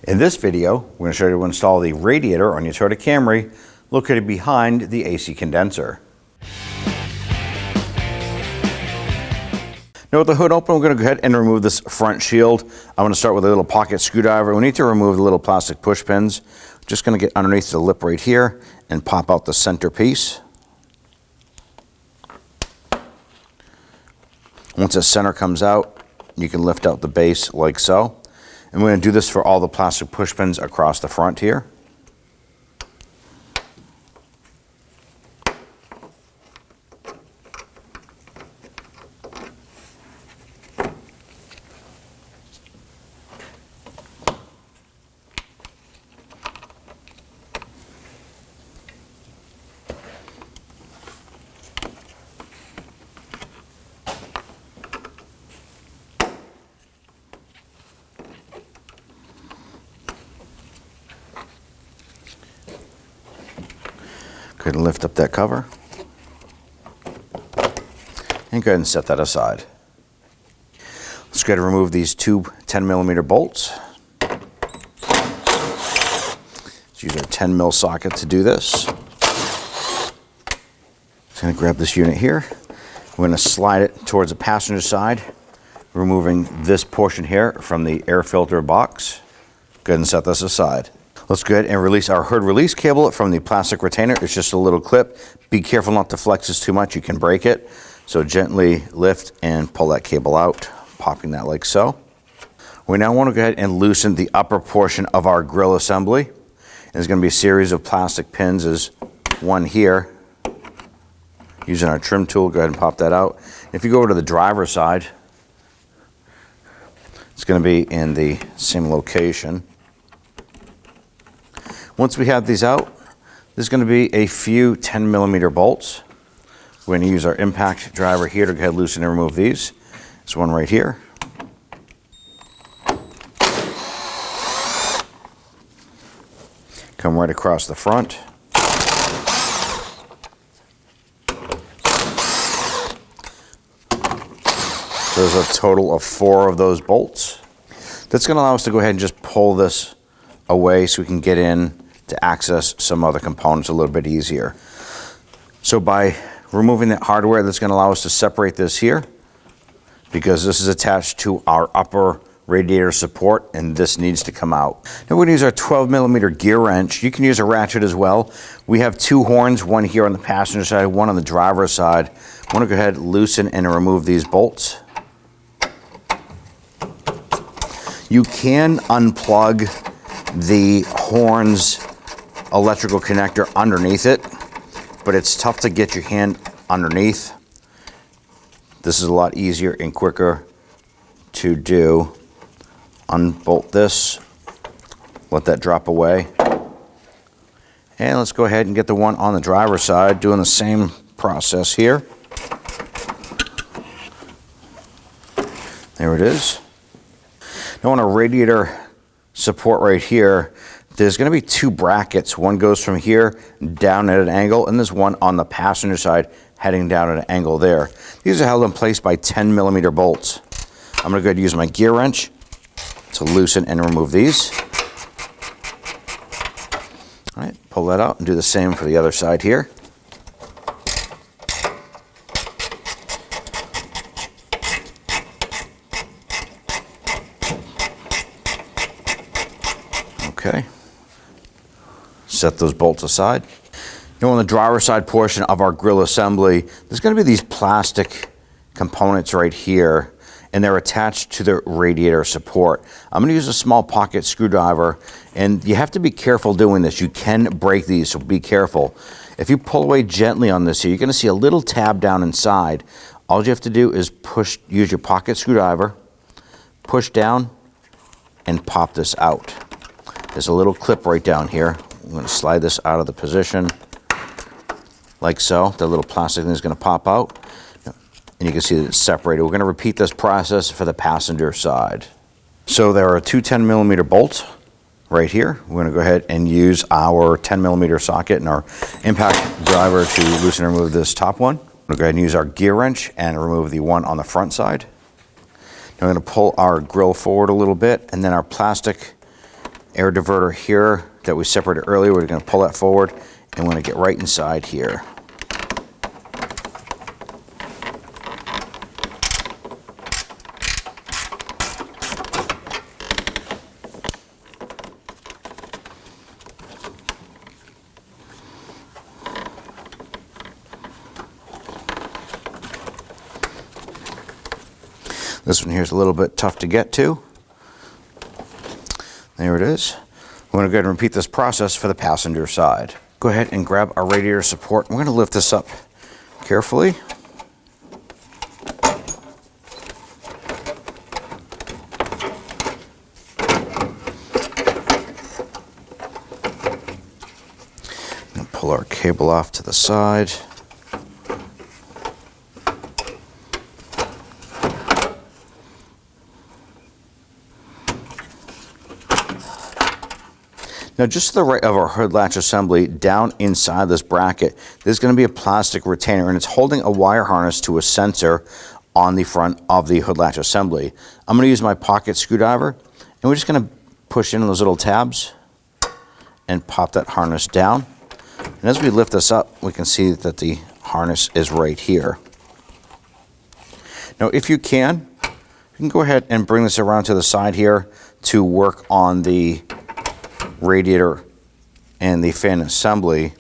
In this video, we're going to show you how to install the radiator on your Toyota Camry located behind the AC condenser. Now with the hood open, we're going to go ahead and remove this front shield. I'm going to start with a little pocket screwdriver. We need to remove the little plastic push pins. Just going to get underneath the lip right here and pop out the center piece. Once the center comes out, you can lift out the base like so. And we're going to do this for all the plastic push pins across the front here. Go ahead and lift up that cover and go ahead and set that aside. Let's go ahead and remove these two 10mm bolts. Let's use our 10mm socket to do this. Just going to grab this unit here. We're going to slide it towards the passenger side, removing this portion here from the air filter box. Go ahead and set this aside. Let's go ahead and release our hood release cable from the plastic retainer. It's just a little clip. Be careful not to flex this too much. You can break it. So gently lift and pull that cable out, popping that like so. We now want to go ahead and loosen the upper portion of our grill assembly. There's going to be a series of plastic pins. There's one here. Using our trim tool, go ahead and pop that out. If you go over to the driver's side, it's going to be in the same location. Once we have these out, there's going to be a few 10mm bolts. We're going to use our impact driver here to go ahead and loosen and remove these. There's one right here. Come right across the front. There's a total of 4 of those bolts. That's going to allow us to go ahead and just pull this away so we can get in to access some other components a little bit easier. So by removing that hardware, that's going to allow us to separate this here because this is attached to our upper radiator support and this needs to come out. Now we're going to use our 12mm gear wrench. You can use a ratchet as well. We have 2 horns, one here on the passenger side, one on the driver's side. I want to go ahead, loosen and remove these bolts. You can unplug the horn's electrical connector underneath it, but it's tough to get your hand underneath. This is a lot easier and quicker to do. Unbolt this, let that drop away. And let's go ahead and get the one on the driver's side, doing the same process here. There it is. Now on a radiator support right here, there's going to be 2 brackets. One goes from here down at an angle, and there's one on the passenger side heading down at an angle there. These are held in place by 10mm bolts. I'm going to go ahead and use my gear wrench to loosen and remove these. All right, pull that out and do the same for the other side here. Okay. Set those bolts aside. Now on the driver's side portion of our grill assembly, there's going to be these plastic components right here, and they're attached to the radiator support. I'm going to use a small pocket screwdriver, and you have to be careful doing this. You can break these, so be careful. If you pull away gently on this here, you're going to see a little tab down inside. All you have to do is use your pocket screwdriver, push down, and pop this out. There's a little clip right down here. I'm going to slide this out of the position like so. The little plastic thing is going to pop out. And you can see that it's separated. We're going to repeat this process for the passenger side. So there are 2 10mm bolts right here. We're going to go ahead and use our 10mm socket and our impact driver to loosen and remove this top one. We'll go ahead and use our gear wrench and remove the one on the front side. Now we're going to pull our grill forward a little bit, and then our plastic air diverter here that we separated earlier. We're going to pull that forward and we're going to get right inside here. This one here is a little bit tough to get to. There it is. We're going to go ahead and repeat this process for the passenger side. Go ahead and grab our radiator support. We're going to lift this up carefully. And pull our cable off to the side. Now, just to the right of our hood latch assembly, down inside this bracket, there's going to be a plastic retainer, and it's holding a wire harness to a sensor on the front of the hood latch assembly. I'm going to use my pocket screwdriver, and we're just going to push in those little tabs and pop that harness down. And as we lift this up, we can see that the harness is right here. Now, if you can go ahead and bring this around to the side here to work on the radiator and the fan assembly.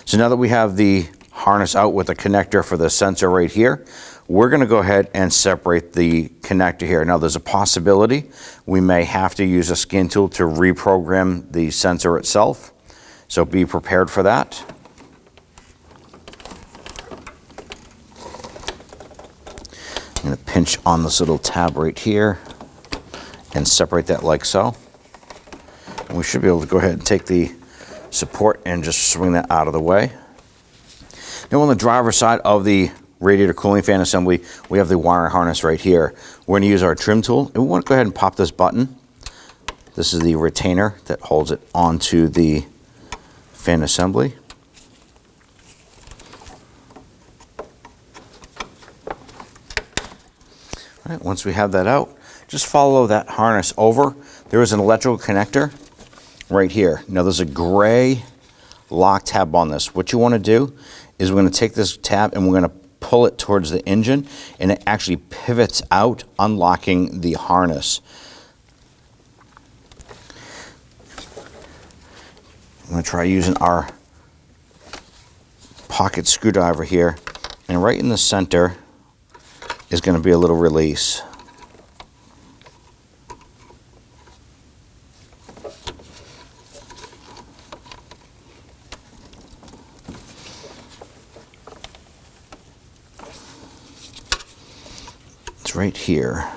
So now that we have the harness out with the connector for the sensor right here, we're going to go ahead and separate the connector here. Now, there's a possibility we may have to use a skin tool to reprogram the sensor itself, so be prepared for that. I'm going to pinch on this little tab right here and separate that like so. And we should be able to go ahead and take the support and just swing that out of the way. Now, on the driver's side of the radiator cooling fan assembly, we have the wire harness right here. We're going to use our trim tool, and we want to go ahead and pop this button. This is the retainer that holds it onto the fan assembly. All right, once we have that out, just follow that harness over. There is an electrical connector right here. Now, there's a gray lock tab on this. What you want to do is we're going to take this tab and we're going to pull it towards the engine, and it actually pivots out, unlocking the harness. I'm going to try using our pocket screwdriver here, and right in the center is going to be a little release. It's right here.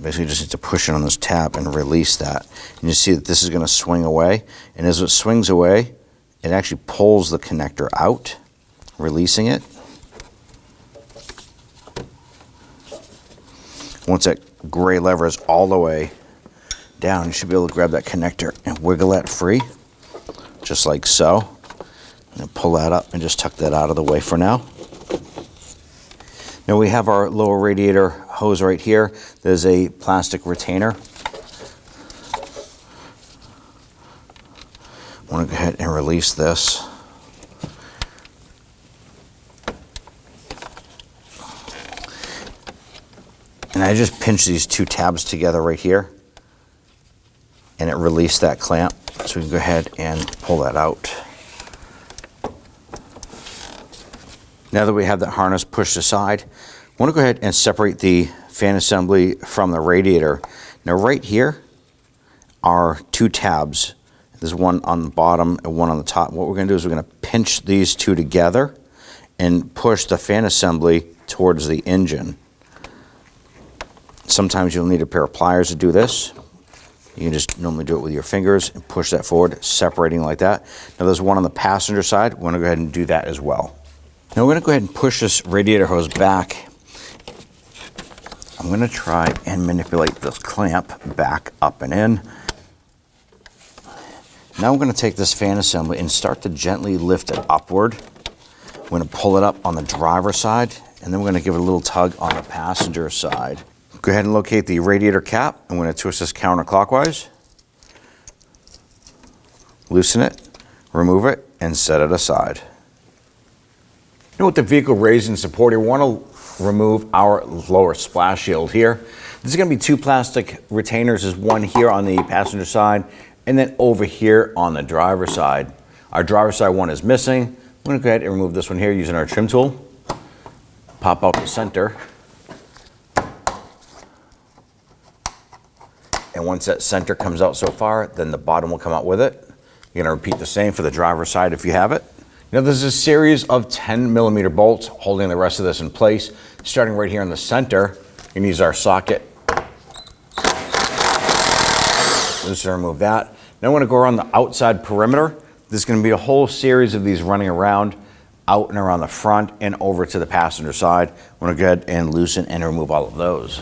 Basically, just need to push it on this tab and release that. And you see that this is going to swing away. And as it swings away, it actually pulls the connector out, releasing it. Once that gray lever is all the way down, you should be able to grab that connector and wiggle that free, just like so. And pull that up and just tuck that out of the way for now. Now, we have our lower radiator hose right here. There's a plastic retainer. I want to go ahead and release this. And I just pinch these two tabs together right here, and it released that clamp. So we can go ahead and pull that out. Now that we have that harness pushed aside, I want to go ahead and separate the fan assembly from the radiator. Now, right here are two tabs. There's one on the bottom and one on the top. What we're going to do is we're going to pinch these two together and push the fan assembly towards the engine. Sometimes you'll need a pair of pliers to do this. You can just normally do it with your fingers and push that forward, separating like that. Now, there's one on the passenger side. We're going to go ahead and do that as well. Now, we're going to go ahead and push this radiator hose back. I'm going to try and manipulate this clamp back up and in. Now I'm going to take this fan assembly and start to gently lift it upward. I'm going to pull it up on the driver's side, and then we're going to give it a little tug on the passenger side. Go ahead and locate the radiator cap. I'm going to twist this counterclockwise. loosen it, remove it, and set it aside. You know, with the vehicle raised and supported, we want to remove our lower splash shield here. There's going to be two plastic retainers. There's one here on the passenger side and then over here on the driver's side. Our driver's side one is missing. I'm going to go ahead and remove this one here using our trim tool. Pop out the center. And once that center comes out so far, then the bottom will come out with it. You're going to repeat the same for the driver's side if you have it. Now there's a series of 10mm bolts holding the rest of this in place. Starting right here in the center, you can use our socket. Just to remove that. Now I want to go around the outside perimeter. There's going to be a whole series of these running around, out and around the front and over to the passenger side. I want to go ahead and loosen and remove all of those.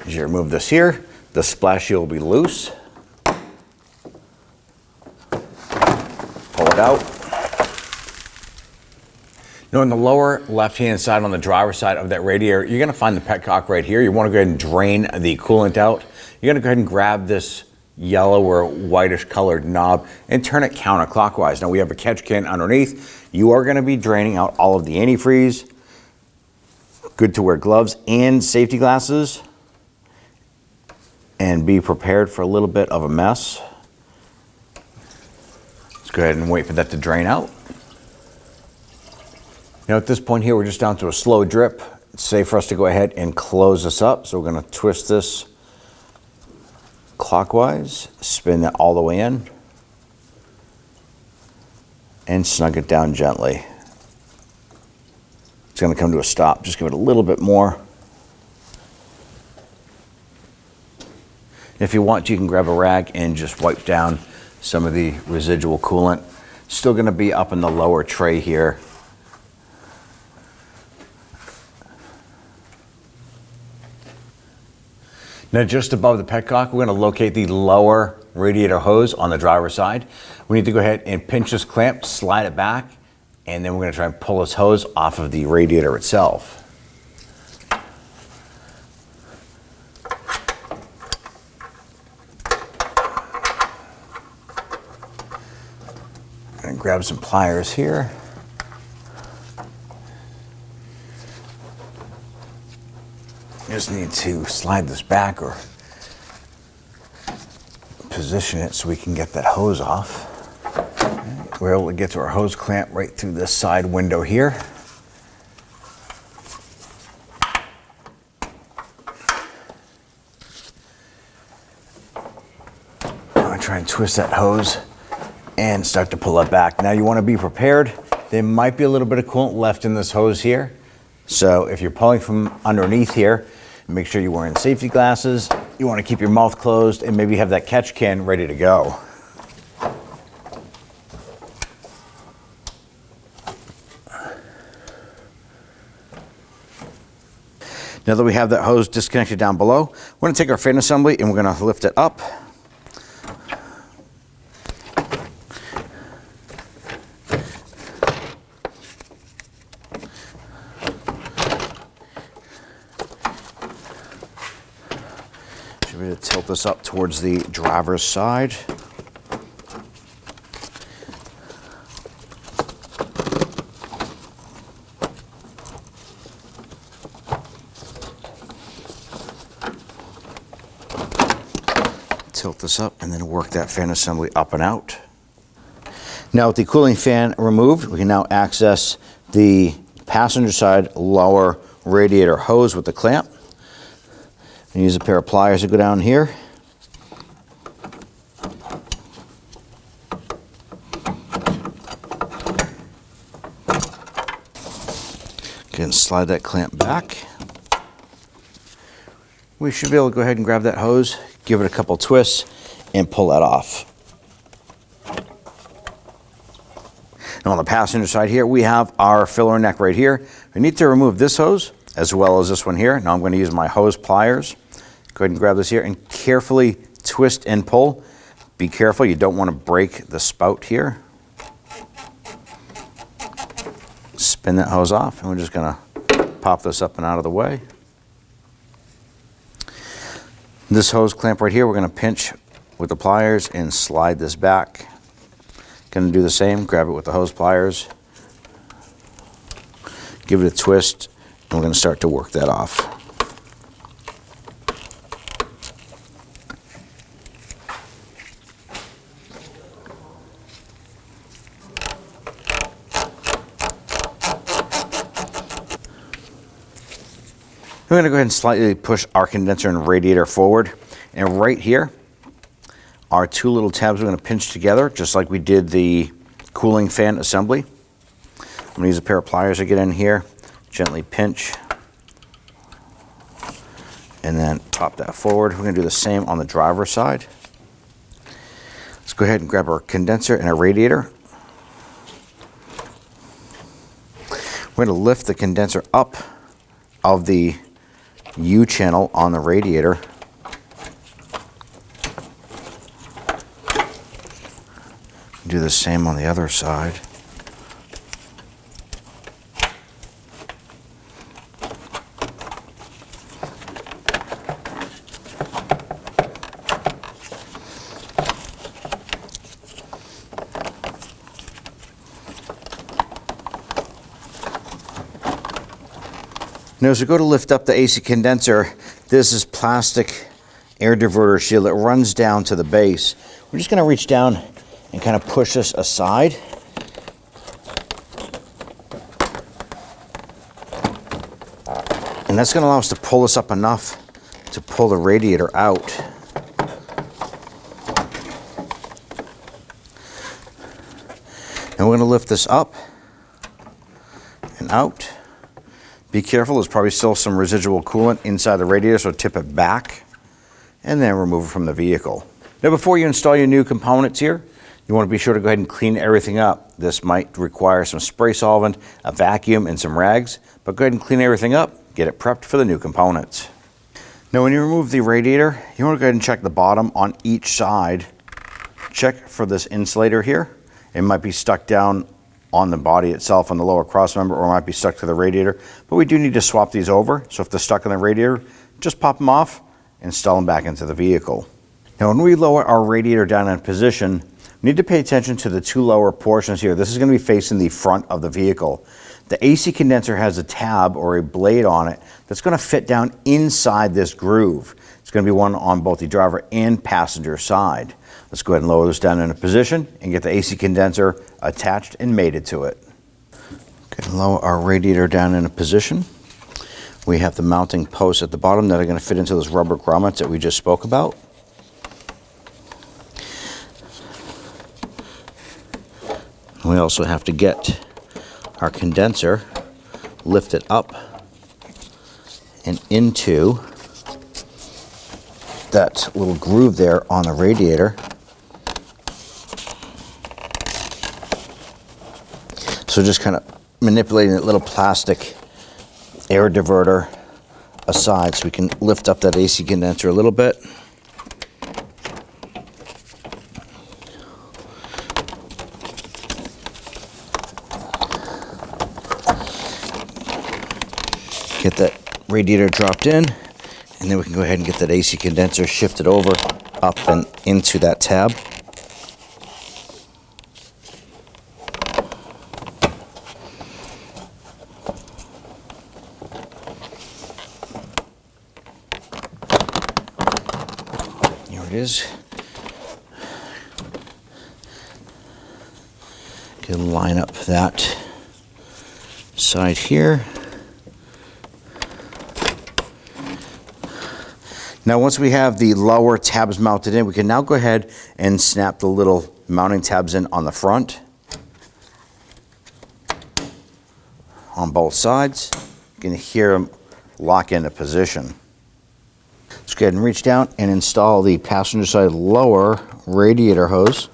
As you remove this here, the splash shield will be loose. Pull it out. Now on the lower left-hand side on the driver's side of that radiator, you're going to find the petcock right here. You want to go ahead and drain the coolant out. You're going to go ahead and grab this yellow or whitish colored knob and turn it counterclockwise. Now we have a catch can underneath. You are going to be draining out all of the antifreeze. Good to wear gloves and safety glasses. And be prepared for a little bit of a mess. Let's go ahead and wait for that to drain out. Now at this point here, we're just down to a slow drip. It's safe for us to go ahead and close this up. So we're going to twist this clockwise, spin that all the way in, and snug it down gently. It's going to come to a stop. Just give it a little bit more. If you want, you can grab a rag and just wipe down some of the residual coolant. Still going to be up in the lower tray here. Now just above the petcock, we're going to locate the lower radiator hose on the driver's side. We need to go ahead and pinch this clamp, slide it back, and then we're going to try and pull this hose off of the radiator itself. And grab some pliers here. Just need to slide this back or position it so we can get that hose off. We're able to get to our hose clamp right through this side window here. I'm going to try and twist that hose and start to pull it back. Now you want to be prepared. There might be a little bit of coolant left in this hose here. So if you're pulling from underneath here, make sure you're wearing safety glasses. You want to keep your mouth closed and maybe have that catch can ready to go. Now that we have that hose disconnected down below, we're going to take our fan assembly and we're going to lift it up. Should be able to tilt this up towards the driver's side. Tilt this up and then work that fan assembly up and out. Now with the cooling fan removed, we can now access the passenger side lower radiator hose with the clamp. And use a pair of pliers to go down here. Again, slide that clamp back. We should be able to go ahead and grab that hose, give it a couple twists, and pull that off. Now on the passenger side here, we have our filler neck right here. We need to remove this hose as well as this one here. Now I'm going to use my hose pliers. Go ahead and grab this here and carefully twist and pull. Be careful, you don't want to break the spout here. Spin that hose off, and we're just going to pop this up and out of the way. This hose clamp right here, we're going to pinch with the pliers and slide this back. Going to do the same, grab it with the hose pliers, give it a twist, and we're going to start to work that off. We're going to go ahead and slightly push our condenser and radiator forward. And right here are two little tabs we're going to pinch together, just like we did the cooling fan assembly. I'm going to use a pair of pliers to get in here, gently pinch, and then pop that forward. We're going to do the same on the driver's side. Let's go ahead and grab our condenser and our radiator. We're going to lift the condenser up of the U channel on the radiator. Do the same on the other side. Now as we go to lift up the AC condenser, this is plastic air diverter shield that runs down to the base. We're just going to reach down and kind of push this aside. And that's going to allow us to pull this up enough to pull the radiator out. And we're going to lift this up and out. Be careful, there's probably still some residual coolant inside the radiator, so tip it back and then remove it from the vehicle. Now before you install your new components here, you want to be sure to go ahead and clean everything up. This might require some spray solvent, a vacuum, and some rags, but go ahead and clean everything up, get it prepped for the new components. Now when you remove the radiator, you want to go ahead and check the bottom on each side. Check for this insulator here. It might be stuck down on the body itself on the lower cross member, or it might be stuck to the radiator, but we do need to swap these over. So if they're stuck on the radiator, just pop them off, install them back into the vehicle. Now when we lower our radiator down in position, we need to pay attention to the two lower portions here. This is going to be facing the front of the vehicle. The AC condenser has a tab or a blade on it that's going to fit down inside this groove. It's going to be one on both the driver and passenger side. Let's go ahead and lower this down into position and get the AC condenser attached and mated to it. Okay, lower our radiator down into position. We have the mounting posts at the bottom that are going to fit into those rubber grommets that we just spoke about. We also have to get our condenser lifted up and into that little groove there on the radiator. So just kind of manipulating that little plastic air diverter aside so we can lift up that AC condenser a little bit. Get that radiator dropped in, and then we can go ahead and get that AC condenser shifted over, up and into that tab. Here it is. Can line up that side here. Now once we have the lower tabs mounted in, we can now go ahead and snap the little mounting tabs in on the front. On both sides. You can hear them lock into position. Let's go ahead and reach down and install the passenger side lower radiator hose.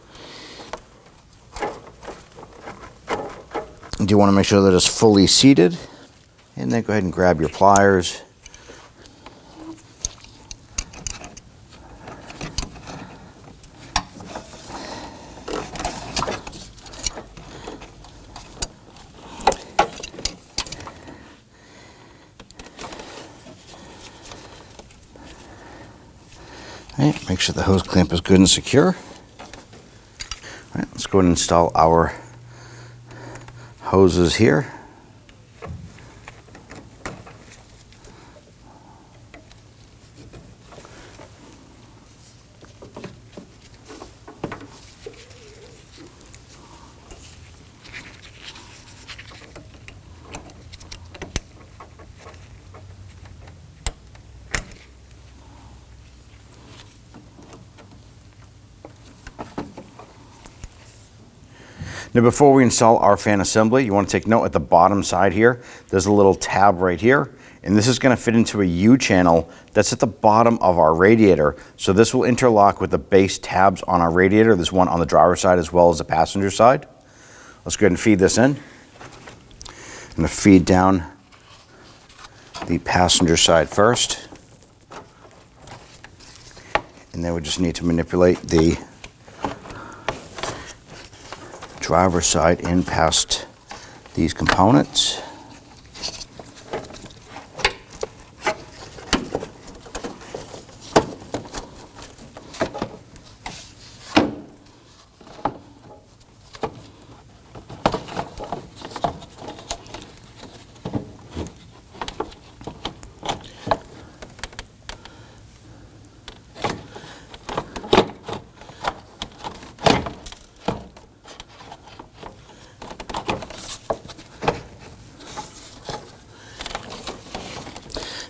You do want to make sure that it's fully seated, and then go ahead and grab your pliers. All right, make sure the hose clamp is good and secure. All right, let's go ahead and install our hoses here. Now before we install our fan assembly, you want to take note at the bottom side here, there's a little tab right here, and this is going to fit into a U-channel that's at the bottom of our radiator. So this will interlock with the base tabs on our radiator. There's one on the driver's side as well as the passenger side. Let's go ahead and feed this in. I'm going to feed down the passenger side first. And then we just need to manipulate the driver's side in past these components.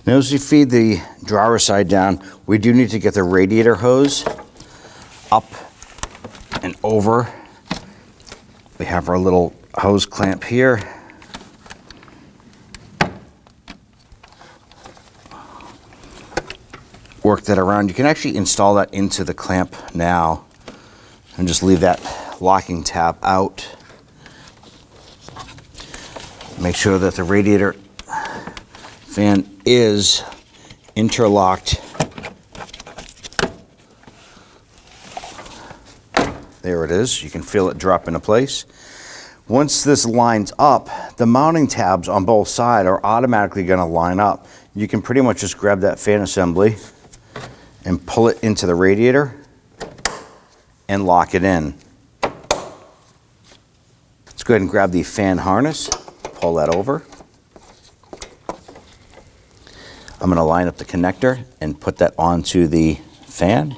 Now as you feed the driver's side down, we do need to get the radiator hose up and over. We have our little hose clamp here. Work that around. You can actually install that into the clamp now and just leave that locking tab out. Make sure that the radiator fan is interlocked. There it is. You can feel it drop into place. Once this lines up, the mounting tabs on both sides are automatically going to line up. You can pretty much just grab that fan assembly and pull it into the radiator and lock it in. Let's go ahead and grab the fan harness, pull that over. I'm going to line up the connector and put that onto the fan.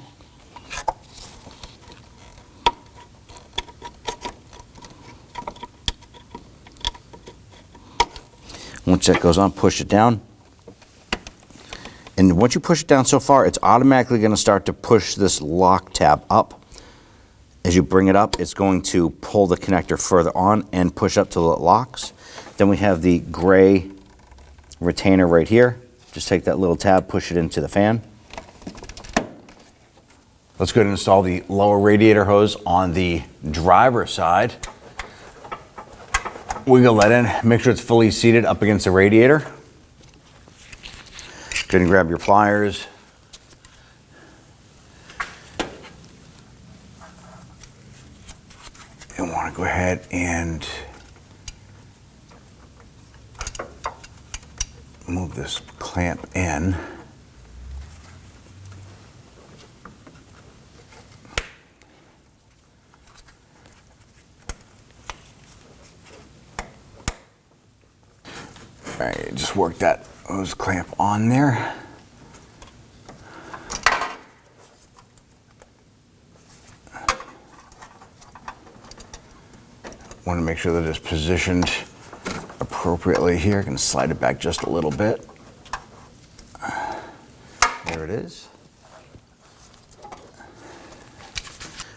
Once that goes on, push it down. And once you push it down so far, it's automatically going to start to push this lock tab up. As you bring it up, it's going to pull the connector further on and push up till it locks. Then we have the gray retainer right here. Just take that little tab, push it into the fan. Let's go ahead and install the lower radiator hose on the driver's side. Wiggle that in, make sure it's fully seated up against the radiator. Go ahead and grab your pliers. And want to go ahead and move this clamp in. All right, just work that hose clamp on there. Want to make sure that it's positioned appropriately here. I'm going to slide it back just a little bit. There it is.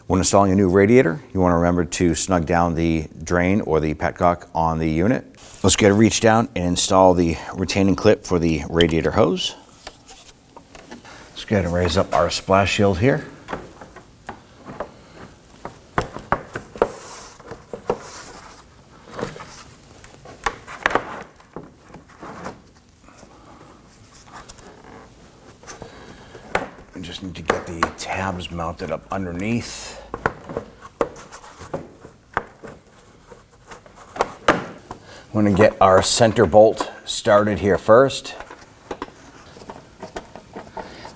When installing a new radiator, you want to remember to snug down the drain or the petcock on the unit. Let's get a reach down and install the retaining clip for the radiator hose. go ahead and raise up our splash shield here. We just need to get the tabs mounted up underneath. We're going to get our center bolt started here first.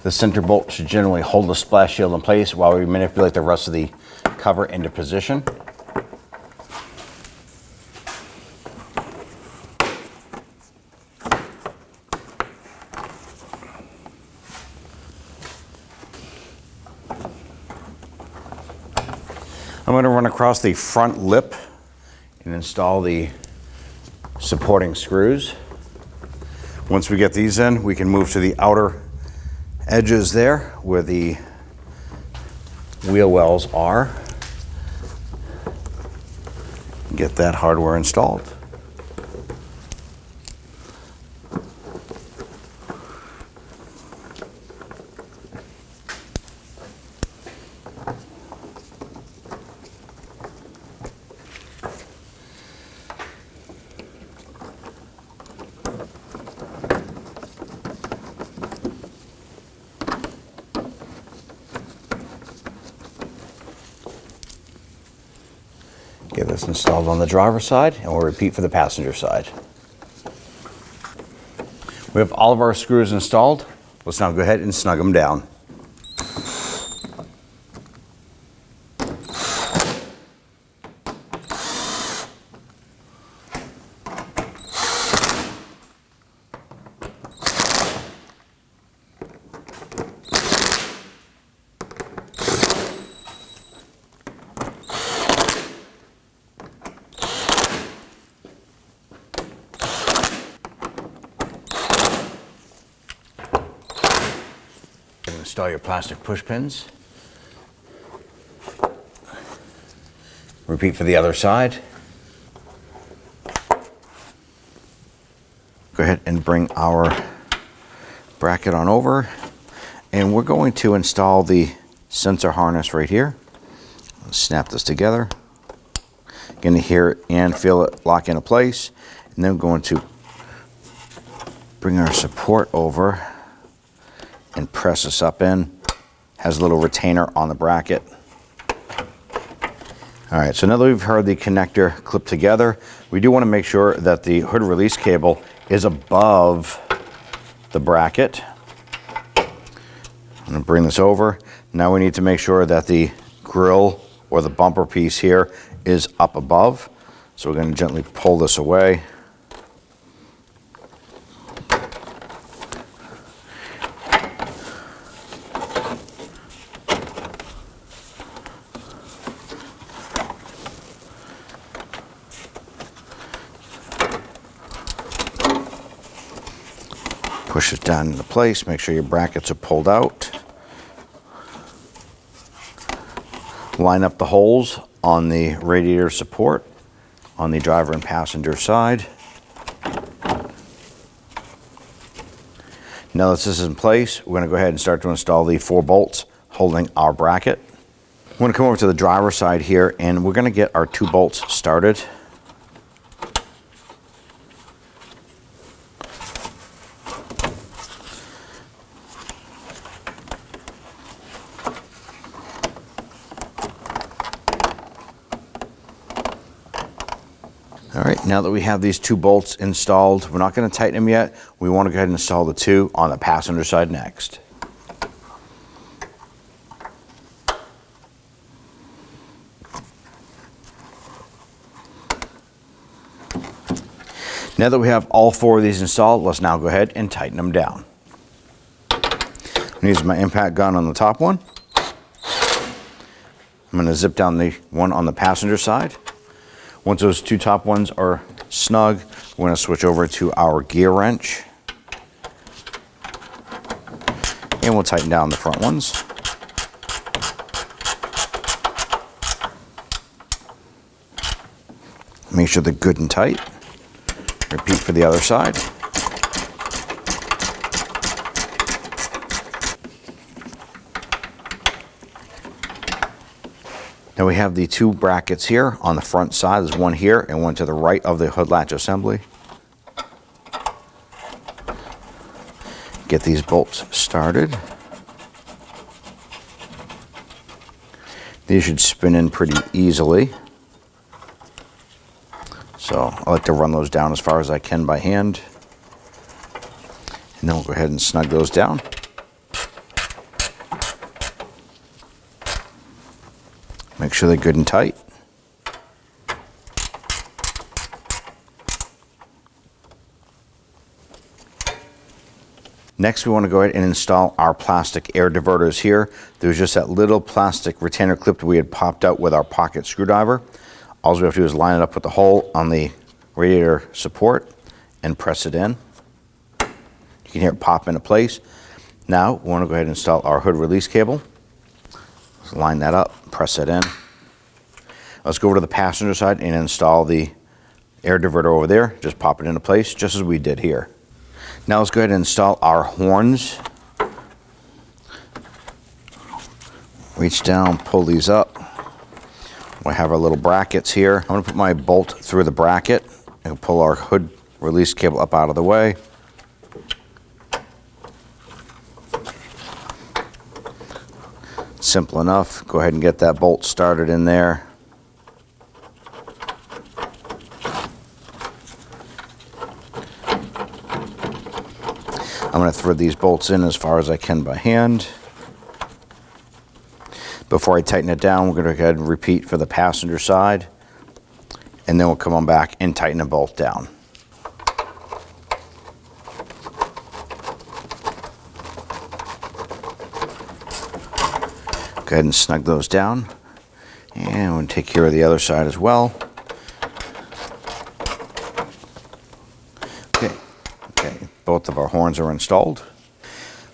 The center bolt should generally hold the splash shield in place while we manipulate the rest of the cover into position. I'm going to run across the front lip and install the supporting screws. Once we get these in, we can move to the outer edges there where the wheel wells are. Get that hardware installed. Get this installed on the driver's side, and we'll repeat for the passenger side. We have all of our screws installed. Let's now go ahead and snug them down. Install your plastic push pins. Repeat for the other side. Go ahead and bring our bracket on over, and we're going to install the sensor harness right here. Let's snap this together. You're going to hear it and feel it lock into place, and then we're going to bring our support over and press this up in. Has a little retainer on the bracket. All right, so now that we've heard the connector clip together, we do want to make sure that the hood release cable is above the bracket. I'm going to bring this over. Now we need to make sure that the grill or the bumper piece here is up above. So we're going to gently pull this away. Push it down into place, make sure your brackets are pulled out. Line up the holes on the radiator support on the driver and passenger side. Now that this is in place, we're going to go ahead and start to install the 4 bolts holding our bracket. I'm going to come over to the driver's side here, and we're going to get our 2 bolts started. All right, now that we have these 2 bolts installed, we're not going to tighten them yet. We want to go ahead and install the 2 on the passenger side next. Now that we have all 4 of these installed, let's now go ahead and tighten them down. I'm using my impact gun on the top one. I'm going to zip down the one on the passenger side. Once those 2 top ones are snug, we're going to switch over to our gear wrench. And we'll tighten down the front ones. Make sure they're good and tight. Repeat for the other side. Now we have the two brackets here on the front side. There's one here and one to the right of the hood latch assembly. Get these bolts started. These should spin in pretty easily. So I like to run those down as far as I can by hand. And then we'll go ahead and snug those down. Make sure they're good and tight. Next, we want to go ahead and install our plastic air diverters here. There's just that little plastic retainer clip that we had popped out with our pocket screwdriver. All we have to do is line it up with the hole on the radiator support and press it in. You can hear it pop into place. Now, we want to go ahead and install our hood release cable. Let's line that up, press it in. Let's go over to the passenger side and install the air diverter over there. Just pop it into place, just as we did here. Now let's go ahead and install our horns. Reach down, pull these up. We have our little brackets here. I'm going to put my bolt through the bracket and pull our hood release cable up out of the way. Simple enough. Go ahead and get that bolt started in there. I'm going to thread these bolts in as far as I can by hand. Before I tighten it down, we're going to go ahead and repeat for the passenger side. And then we'll come on back and tighten the bolt down. Go ahead and snug those down. And we'll take care of the other side as well. Both of our horns are installed.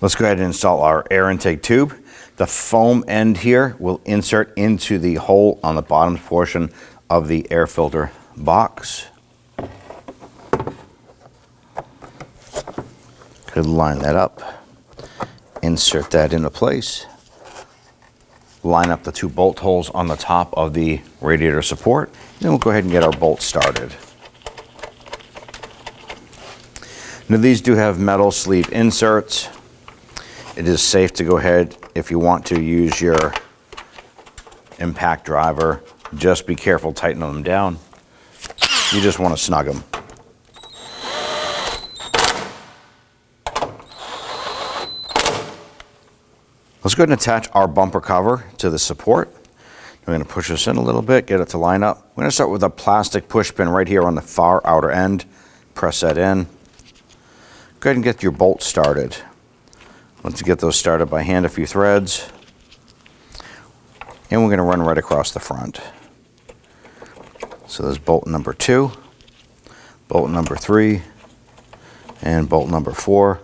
Let's go ahead and install our air intake tube. The foam end here will insert into the hole on the bottom portion of the air filter box. Could line that up. Insert that into place. Line up the two bolt holes on the top of the radiator support. Then we'll go ahead and get our bolt started. Now these do have metal sleeve inserts. It is safe to go ahead, if you want to, use your impact driver. Just be careful tightening them down. You just want to snug them. Let's go ahead and attach our bumper cover to the support. We're going to push this in a little bit, get it to line up. We're going to start with a plastic push pin right here on the far outer end. Press that in. Go ahead and get your bolts started. Once you get those started by hand, a few threads. And we're going to run right across the front. So there's bolt number 2, bolt number 3, and bolt number 4.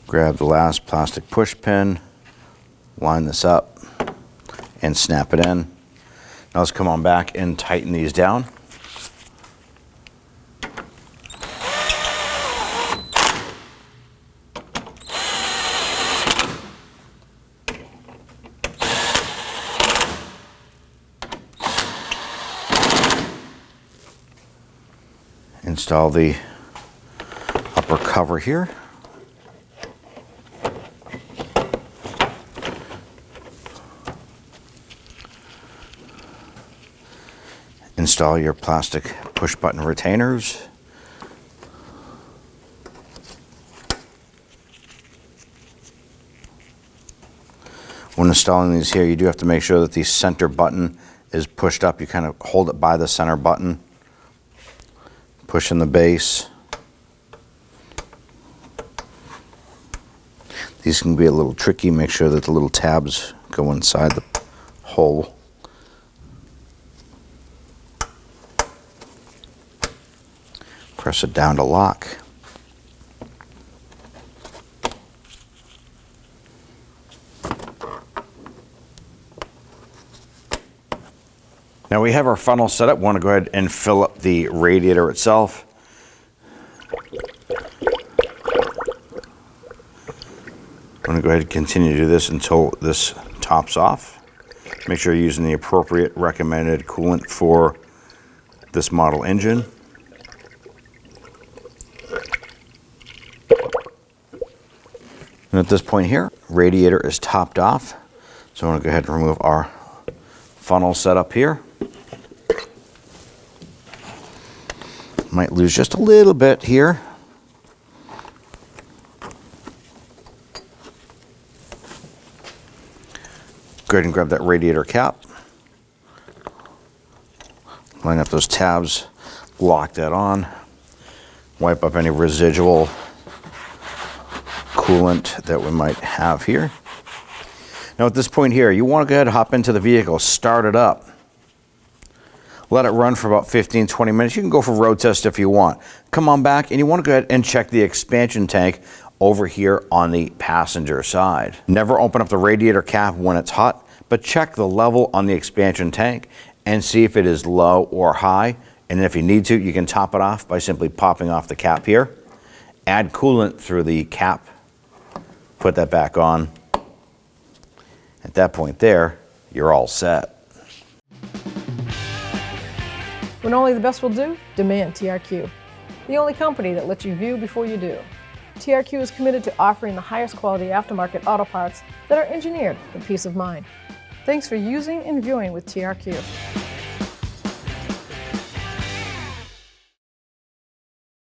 Grab the last plastic push pin, line this up, and snap it in. Now let's come on back and tighten these down. Install the upper cover here. Install your plastic push button retainers. When installing these here, you do have to make sure that the center button is pushed up. You kind of hold it by the center button. Push in the base. These can be a little tricky. Make sure that the little tabs go inside the hole. Press it down to lock. Now we have our funnel set up. We want to go ahead and fill up the radiator itself. I'm going to going to go ahead and continue to do this until this tops off. Make sure you're using the appropriate recommended coolant for this model engine. And at this point here, radiator is topped off. So I'm going to go ahead and remove our funnel setup here. Might lose just a little bit here. Go ahead and grab that radiator cap. Line up those tabs, lock that on. Wipe up any residual coolant that we might have here. Now at this point here, you want to go ahead and hop into the vehicle, start it up. Let it run for about 15-20 minutes. You can go for road test if you want. Come on back and you want to go ahead and check the expansion tank over here on the passenger side. Never open up the radiator cap when it's hot, but check the level on the expansion tank and see if it is low or high. And if you need to, you can top it off by simply popping off the cap here. Add coolant through the cap, put that back on. At that point there, you're all set. When only the best will do, demand TRQ. The only company that lets you view before you do. TRQ is committed to offering the highest quality aftermarket auto parts that are engineered for peace of mind. Thanks for using and viewing with TRQ.